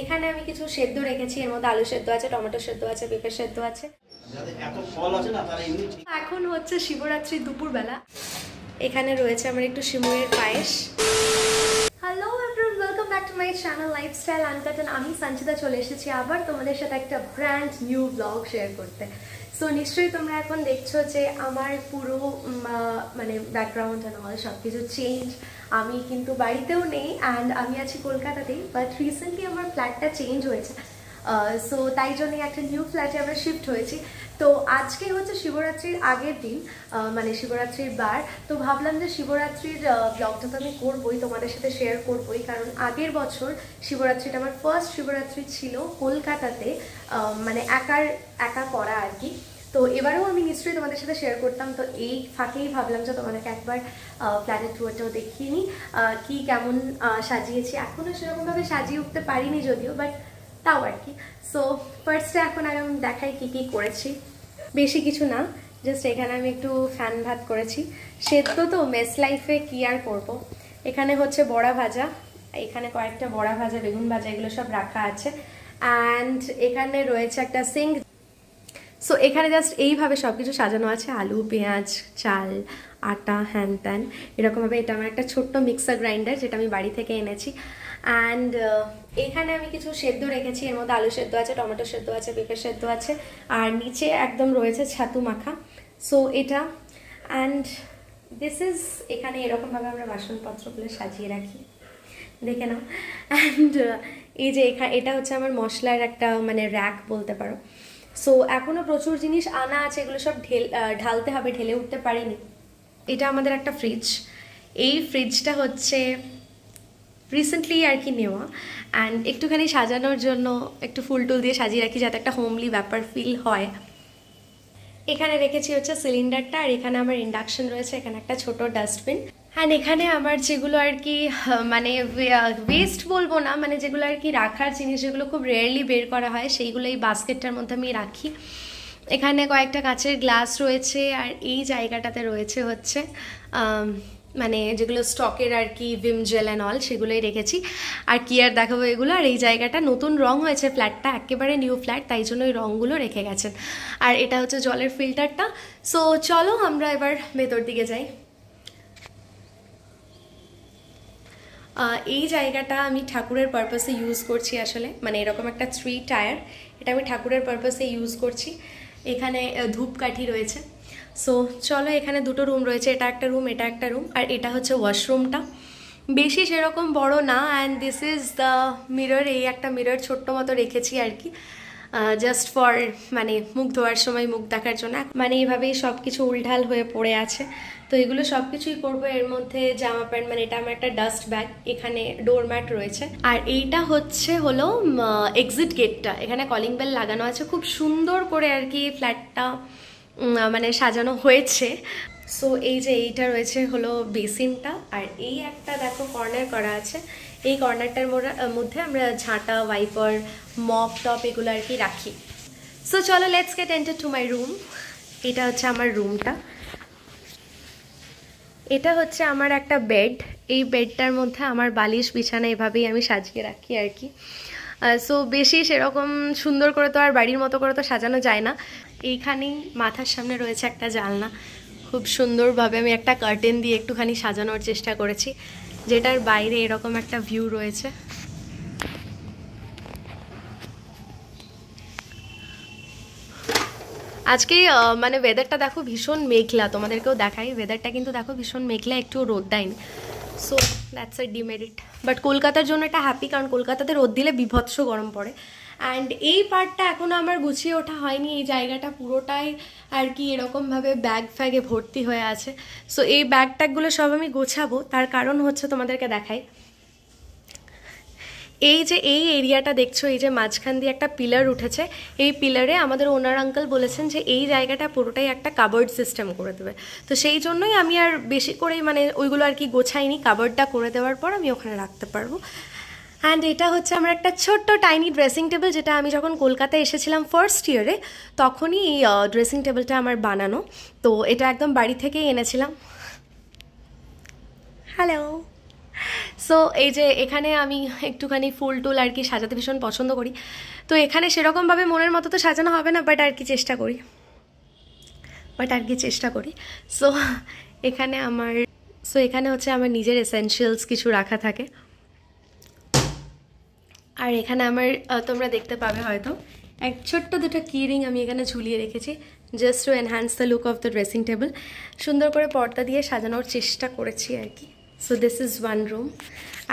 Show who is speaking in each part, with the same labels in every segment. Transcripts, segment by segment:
Speaker 1: এখানে আমি কিছু সেদ্ধ রেখেছি, এর মধ্যে আলু সেদ্ধ আছে, টমেটো সেদ্ধ আছে, পেঁপে সেদ্ধ আছে। এখন হচ্ছে শিবরাত্রি দুপুরবেলা। এখানে রয়েছে আমার একটু সিমুইয়ের পায়েস। Hello everyone, welcome back to my channel Lifestyle Uncut. আমি সঞ্চিতা চলে এসেছি আবার তোমাদের সাথে একটা ব্র্যান্ড নিউ ব্লগ শেয়ার করতে। সো নিশ্চয়ই তোমরা এখন দেখছো যে আমার পুরো মানে ব্যাকগ্রাউন্ড অ্যান্ড অল সব কিছু চেঞ্জ। আমি কিন্তু বাড়িতেও নেই অ্যান্ড আমি আছি কলকাতাতেই, বাট রিসেন্টলি আমার ফ্ল্যাটটা চেঞ্জ হয়েছে। সো তাই জন্যই একটা নিউ ফ্ল্যাটে আমরা শিফট হয়েছি। তো আজকে হচ্ছে শিবরাত্রির আগের দিন, মানে শিবরাত্রির বার। তো ভাবলাম যে শিবরাত্রির ব্লগটা তো আমি করবোই, তোমাদের সাথে শেয়ার করবোই, কারণ আগের বছর শিবরাত্রিটা আমার ফার্স্ট শিবরাত্রি ছিল কলকাতাতে, মানে একা করা আর কি। তো এবারেও আমি নিশ্চয়ই তোমাদের সাথে শেয়ার করতাম। তো এই ফাঁকেই ভাবলাম যে তোমাদেরকে একবার ফ্ল্যাটের ট্যুরটাও দেখিয়ে নিই, কী কেমন সাজিয়েছি। এখনও সেরকমভাবে সাজিয়ে উঠতে পারিনি যদিও, বাট তাও আর কি। সো ফার্স্টে এখন আমি দেখাই কী কী করেছি। বেশি কিছু না, জাস্ট এখানে আমি একটু ফ্যান ভাত করেছি। সেদ্ধ তো মেস লাইফে কী আর করবো। এখানে হচ্ছে বড়া ভাজা, এখানে কয়েকটা বড়া ভাজা, বেগুন ভাজা, এগুলো সব রাখা আছে। অ্যান্ড এখানে রয়েছে একটা সিঙ্ক। সো এখানে জাস্ট এইভাবে সব কিছু সাজানো আছে, আলু, পেঁয়াজ, চাল, আটা, হ্যান ত্যান এরকমভাবে। এটা আমার একটা ছোট্ট মিক্সার গ্রাইন্ডার, যেটা আমি বাড়ি থেকে এনেছি। অ্যান্ড এখানে আমি কিছু সেদ্ধ রেখেছি, এর মধ্যে আলু সেদ্ধ আছে, টমেটো সেদ্ধ আছে, পেঁপে সেদ্ধ আছে, আর নিচে একদম রয়েছে ছাতু মাখা। সো এটা অ্যান্ড দিস ইজ, এখানে এরকমভাবে আমরা বাসনপত্রগুলো সাজিয়ে রাখি, দেখে নাও। অ্যান্ড এই যে এটা হচ্ছে আমার মশলার একটা মানে র্যাক বলতে পারো। সো এখনও প্রচুর জিনিস আনা আছে, এগুলো সব ঢালতে হবে, ঢেলে উঠতে পারিনি। এটা আমাদের একটা ফ্রিজ। এই ফ্রিজটা হচ্ছে রিসেন্টলি আর কি নেওয়া, অ্যান্ড একটুখানি সাজানোর জন্য একটু ফুল টুল দিয়ে সাজিয়ে রাখি, যাতে একটা হোমলি ব্যাপার ফিল হয়। এখানে রেখেছি হচ্ছে সিলিন্ডারটা, আর এখানে আমার ইন্ডাকশন রয়েছে, এখানে একটা ছোট ডাস্টবিন। হ্যাঁ, এখানে আমার যেগুলো আর কি মানে ওয়েস্ট বলবো না, মানে যেগুলো আর কি রাখার জিনিস, যেগুলো খুব রেয়ারলি বের করা হয়, সেইগুলো এই বাস্কেটটার মধ্যে আমি রাখি। এখানে কয়েকটা কাঁচের গ্লাস রয়েছে, আর এই জায়গাটাতে রয়েছে হচ্ছে মানে যেগুলো স্টকের আর কি ভিম জেল অ্যান্ড অল, সেগুলোই রেখেছি। আর কি আর দেখাবো এগুলো। আর এই জায়গাটা নতুন রং হয়েছে, ফ্ল্যাটটা একেবারে নিউ ফ্ল্যাট, তাই জন্য ওই রঙগুলো রেখে গেছেন। আর এটা হচ্ছে জলের ফিল্টারটা। সো চলো আমরা এবার ভেতর দিকে যাই। এই জায়গাটা আমি ঠাকুরের পারপাসে ইউজ করছি আসলে, মানে এরকম একটা 3 টায়ার, এটা আমি ঠাকুরের পারপাসে ইউজ করছি। এখানে ধূপকাঠি রয়েছে। সো চলো, এখানে দুটো রুম রয়েছে, এটা একটা রুম, এটা একটা রুম, আর এটা হচ্ছে ওয়াশরুমটা। বেশি সেরকম বড় না। And this is the mirror. এই একটা মিরর ছোট্ট মতো রেখেছি আর কি, জাস্ট ফর মানে মুখ ধোয়ার সময় মুখ দেখার জন্য। মানে এইভাবেই সব কিছু উলঢাল হয়ে পড়ে আছে। তো এগুলো সব কিছুই করবো। এর মধ্যে জামা প্যান্ট, মানে এটা আমার একটা ডাস্ট ব্যাগ, এখানে ডোরম্যাট রয়েছে। আর এইটা হলো এক্সিট গেটটা, এখানে কলিং বেল লাগানো আছে, খুব সুন্দর করে আর কি ফ্ল্যাটটা মানে সাজানো হয়েছে। সো এই যে এইটা রয়েছে হলো বেসিনটা, আর এই একটা দেখো কর্নার করা আছে, এই কর্নারটার মধ্যে আমরা ঝাঁটা, ওয়াইপার, মপ টপ এগুলো আর কি রাখি। সো চলো, let's get enter to my room. এটা হচ্ছে আমার রুমটা। এটা হচ্ছে আমার একটা বেড। এই বেডটার মধ্যে আমার বালিশ বিছানা এভাবেই আমি সাজিয়ে রাখি আর কি। সো বেশি সেরকম সুন্দর করে তো আর বাড়ির মতো করে তো সাজানো যায় না। এইখানেই মাথার সামনে রয়েছে একটা জানলা, খুব সুন্দরভাবে আমি একটা কার্টেন দিয়ে একটুখানি সাজানোর চেষ্টা করেছি, যেটার বাইরে এরকম একটা ভিউ রয়েছে। আজকে মানে ওয়েদারটা দেখো ভীষণ মেঘলা, তোমাদেরকেও দেখাই। ওয়েদারটা কিন্তু দেখো ভীষণ মেঘলা, একটু রোদ দেয়নি। So that's a demerit, but কলকাতার জন্য এটা হ্যাপি, কারণ কলকাতাতে রোদ দিলে বিভৎস গরম পড়ে। অ্যান্ড এই পার্টটা এখনও আমার গুছিয়ে ওঠা হয়নি। এই জায়গাটা পুরোটাই আর কি এরকমভাবে ব্যাগ ফ্যাগে ভর্তি হয়ে আছে। সো এই ব্যাগ ট্যাগগুলো সব আমি গোছাবো, তার কারণ হচ্ছে তোমাদেরকে দেখাই। এই যে এই এরিয়াটা দেখছো, এই যে মাঝখান দিয়ে একটা পিলার উঠেছে, এই পিলারে আমাদের ওনার আঙ্কেল বলেছেন যে এই জায়গাটা পুরোটাই একটা কাবার্ড সিস্টেম করে দেবে। তো সেই জন্যই আমি আর বেশি করেই মানে ওইগুলো আর কি গোছাইনি। কাবার্ডটা করে দেওয়ার পর আমি ওখানে রাখতে পারবো। অ্যান্ড এটা হচ্ছে আমার একটা ছোট্ট টাইনি ড্রেসিং টেবিল, যেটা আমি যখন কলকাতায় এসেছিলাম ফার্স্ট ইয়ারে, তখনই এই ড্রেসিং টেবিলটা আমার বানানো। তো এটা একদম বাড়ি থেকেই এনেছিলাম। হ্যালো, সো এই যে এখানে আমি একটুখানি ফুল টুল আর কি সাজাতে ভীষণ পছন্দ করি। তো এখানে সেরকমভাবে মনের মতো তো সাজানো হবে না, বাট আর কি চেষ্টা করি। সো এখানে হচ্ছে আমার নিজের এসেনশিয়ালস কিছু রাখা থাকে। আর এখানে আমার তোমরা দেখতে পাবে হয়তো এক ছোট্ট দুটো কিরিং আমি এখানে ঝুলিয়ে রেখেছি, just to enhance the look of the dressing table. সুন্দর করে পর্দা দিয়ে সাজানোর চেষ্টা করেছি আর কি। So this is one room,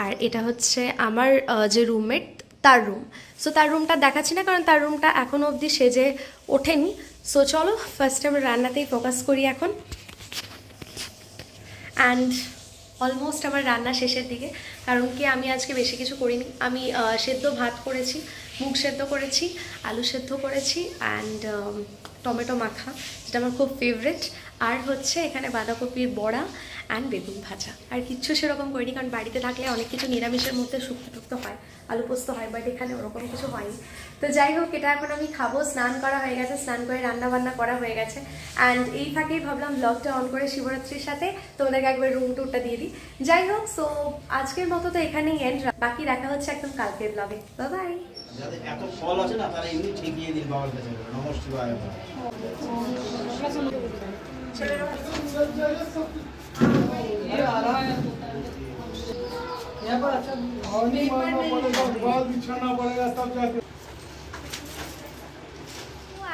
Speaker 1: আর এটা হচ্ছে আমার যে রুমমেট তার রুম। সো তার রুমটা দেখাচ্ছি না, কারণ তার রুমটা এখনও অবধি সেজে ওঠেনি। সো চলো ফার্স্ট আমরা রান্নাতেই ফোকাস করি এখন। অ্যান্ড অলমোস্ট আমার রান্না শেষের দিকে, কারণ কি আমি আজকে বেশি কিছু করিনি। আমি সেদ্ধ ভাত করেছি, মুগ সেদ্ধ করেছি, আলু সেদ্ধ করেছি, অ্যান্ড টমেটো মাখা, যেটা আমার খুব ফেভারিট। আর হচ্ছে এখানে বাঁধাকপির বড়া অ্যান্ড বেগুন ভাজা। আর কিচ্ছু সেরকম করিনি, কারণ বাড়িতে থাকলে অনেক কিছু নিরামিষের মধ্যে শুক্তো টুক্তো হয়, আলু পোস্ত হয়, বাট এখানে ওরকম কিছু হয়নি। তো যাই হোক, এটা এখন আমি খাবো। স্নান করা হয়ে গেছে, স্নান করে রান্না বান্না করা হয়ে গেছে। অ্যান্ড এই ফাঁকেই ভাবলাম ব্লগটা অন করে শিবরাত্রির সাথে তোমাদেরকে একবার রুম টুরটা দিয়ে দিই। যাই হোক, সো আজকের মতো তো এখানেই এন্ড। বাকি দেখা হচ্ছে একদম কালকের ব্লগে। Bye bye. এত ফল আছে না, তারা এমনি ঠিকিয়ে দিন বাবার কাছে। নমস্কার।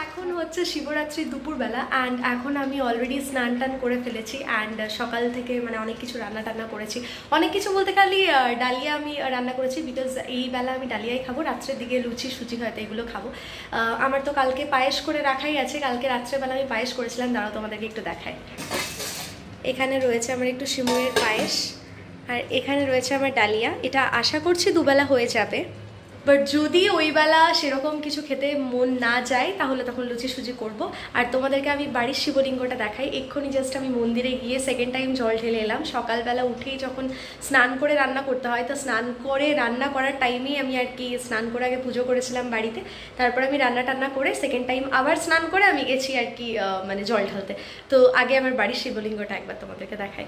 Speaker 1: এখন হচ্ছে শিবরাত্রির দুপুরবেলা, অ্যান্ড এখন আমি অলরেডি স্নান টান করে ফেলেছি। অ্যান্ড সকাল থেকে মানে অনেক কিছু রান্না টান্না করেছি। অনেক কিছু বলতে খালি ডালিয়া আমি রান্না করেছি, বিকজ এই বেলা আমি ডালিয়াই খাবো। রাত্রের দিকে লুচি সুচি হয়তো এগুলো খাবো। আমার তো কালকে পায়েস করে রাখাই আছে, কালকে রাত্রেবেলা আমি পায়েস করেছিলাম, দাঁড়াও তোমাদেরকে একটু দেখাই। এখানে রয়েছে আমার একটু সিমুয়ের পায়েস, আর এখানে রয়েছে আমার ডালিয়া। এটা আশা করছি দুবেলা হয়ে যাবে, বাট যদি ওই বেলা সেরকম কিছু খেতে মন না যায় তাহলে তখন লুচি সুজি করব। আর তোমাদেরকে আমি বাড়ির শিবলিঙ্গটা দেখাই। এক্ষুনি জাস্ট আমি মন্দিরে গিয়ে সেকেন্ড টাইম জল ঢেলে এলাম। সকালবেলা উঠেই যখন স্নান করে রান্না করতে হয়, তো স্নান করে রান্না করার টাইমেই আমি আর কি স্নান করে আগে পুজো করেছিলাম বাড়িতে। তারপর আমি রান্না টান্না করে সেকেন্ড টাইম আবার স্নান করে আমি গেছি আর কি মানে জল ঢালতে। তো আগে আমার বাড়ির শিবলিঙ্গটা একবার তোমাদেরকে দেখাই।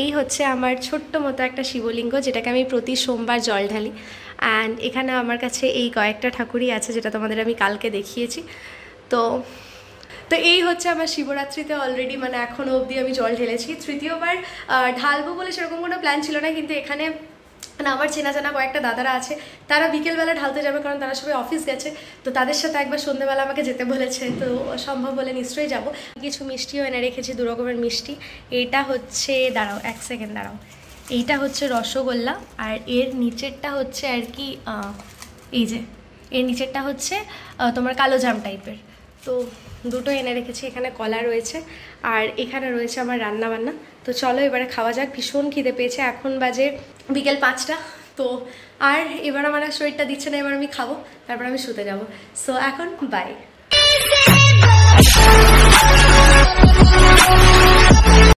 Speaker 1: এই হচ্ছে আমার ছোট্ট মতো একটা শিবলিঙ্গ, যেটাকে আমি প্রতি সোমবার জল ঢালি। অ্যান্ড এখানে আমার কাছে এই কয়েকটা ঠাকুরই আছে, যেটা তোমাদের আমি কালকে দেখিয়েছি। তো এই হচ্ছে আমার শিবরাত্রিতে অলরেডি মানে এখনও অবধি আমি জল ঢেলেছি। তৃতীয়বার ঢালবো বলে সেরকম কোনো প্ল্যান ছিল না, কিন্তু এখানে মানে আমার চেনা জানা কয়েকটা দাদারা আছে, তারা বিকেলবেলা ঢালতে যাবে, কারণ তারা সবাই অফিস গেছে। তো তাদের সাথে একবার সন্ধ্যেবেলা আমাকে যেতে বলেছে, তো সম্ভব হলে নিশ্চয়ই যাব। কিছু মিষ্টিও এনে রেখেছি, 2 রকমের মিষ্টি। এইটা হচ্ছে, দাঁড়াও 1 সেকেন্ড দাঁড়াও, এইটা হচ্ছে রসগোল্লা, আর এর নিচেরটা হচ্ছে আর কি এই যে এর নিচেরটা হচ্ছে তোমার কালো জাম টাইপের। তো দুটো এনে রেখেছি। এখানে কলা রয়েছে, আর এখানে রয়েছে আমার রান্না বান্না। তো চলো এবারে খাওয়া যাক। ভীষণ খিদে পেয়েছে, এখন বাজে বিকেল 5টা। তো আর এবার আমার আর শরীরটা দিচ্ছে না, এবার আমি খাবো, তারপর আমি শুতে যাব। সো এখন বাই।